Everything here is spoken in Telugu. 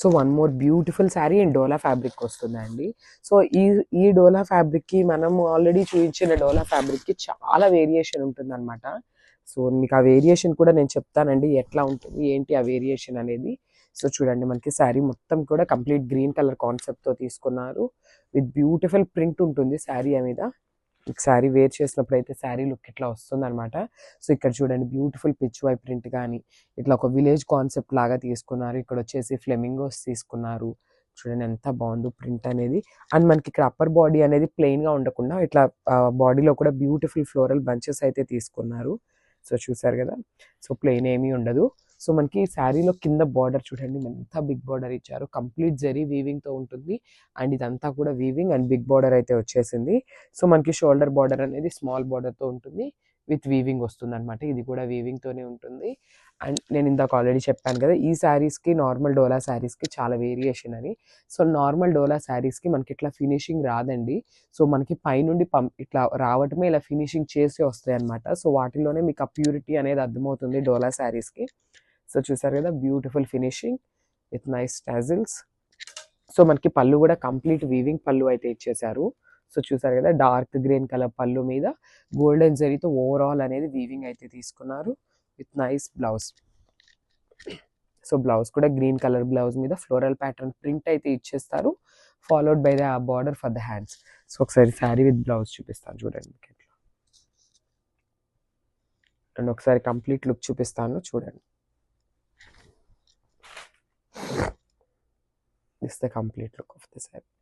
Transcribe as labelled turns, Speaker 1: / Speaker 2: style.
Speaker 1: So one more beautiful sari and dola fabric వస్తుందండి. సో ఈ డోలా ఫ్యాబ్రిక్కి మనం ఆల్రెడీ చూపించిన డోలా ఫ్యాబ్రిక్కి చాలా వేరియేషన్ ఉంటుందన్నమాట. సో మీకు ఆ వేరియేషన్ కూడా నేను చెప్తానండి, ఎట్లా ఉంటుంది ఏంటి ఆ వేరియేషన్ అనేది. సో చూడండి, మనకి శారీ మొత్తం కూడా కంప్లీట్ గ్రీన్ కలర్ కాన్సెప్ట్తో తీసుకున్నారు. విత్ బ్యూటిఫుల్ ప్రింట్ ఉంటుంది శారీ మీద. శారీ వేర్ చేసినప్పుడు అయితే శారీ లుక్ ఇట్లా వస్తుంది అనమాట. సో ఇక్కడ చూడండి, బ్యూటిఫుల్ పిచ్ వై ప్రింట్ కానీ ఇట్లా ఒక విలేజ్ కాన్సెప్ట్ లాగా తీసుకున్నారు. ఇక్కడ వచ్చేసి ఫ్లెమింగోస్ తీసుకున్నారు. చూడండి ఎంత బాగుందో ప్రింట్ అనేది. అండ్ మనకి ఇక్కడ అప్పర్ బాడీ అనేది ప్లెయిన్గా ఉండకుండా ఇట్లా బాడీలో కూడా బ్యూటిఫుల్ ఫ్లోరల్ బంచెస్ అయితే తీసుకున్నారు. సో చూసారు కదా, సో ప్లెయిన్ ఏమీ ఉండదు. సో మనకి శారీలో కింద బార్డర్ చూడండి ఎంత బిగ్ బార్డర్ ఇచ్చారు. కంప్లీట్ జరీ వీవింగ్తో ఉంటుంది. అండ్ ఇదంతా కూడా వీవింగ్ అండ్ బిగ్ బార్డర్ అయితే వచ్చేసింది. సో మనకి షోల్డర్ బార్డర్ అనేది స్మాల్ బార్డర్తో ఉంటుంది, విత్ వీవింగ్ వస్తుంది అనమాట. ఇది కూడా వీవింగ్తోనే ఉంటుంది. అండ్ నేను ఇందాక ఆల్రెడీ చెప్పాను కదా, ఈ శారీస్కి నార్మల్ డోలా శారీస్కి చాలా వేరియేషన్ అని. సో నార్మల్ డోలా శారీస్కి మనకి ఇట్లా ఫినిషింగ్ రాదండి. సో మనకి పైనుండి ఇట్లా రావటమే ఇలా ఫినిషింగ్ చేసి వస్తాయి అనమాట. సో వాటిలోనే మీకు ఆ ప్యూరిటీ అనేది అర్థమవుతుంది డోలా శారీస్కి. సో చూసారు కదా, beautiful finishing with nice tassels. So మనకి పళ్ళు కూడా కంప్లీట్ వీవింగ్ పళ్ళు అయితే ఇచ్చేసారు. సో చూసారు కదా, డార్క్ గ్రీన్ కలర్ పళ్ళు మీద గోల్డెన్ జరీతో ఓవరాల్ అనేది వీవింగ్ అయితే తీసుకున్నారు with nice blouse. So blouse కూడా గ్రీన్ కలర్ బ్లౌజ్ మీద ఫ్లోరల్ ప్యాటర్న్ ప్రింట్ అయితే ఇచ్చేస్తారు, followed by the border for the hands. So ఒకసారి శారీ విత్ బ్లౌజ్ చూపిస్తాను చూడండి. అండ్ ఒకసారి కంప్లీట్ లుక్ చూపిస్తాను చూడండి. This is the complete look of the saree.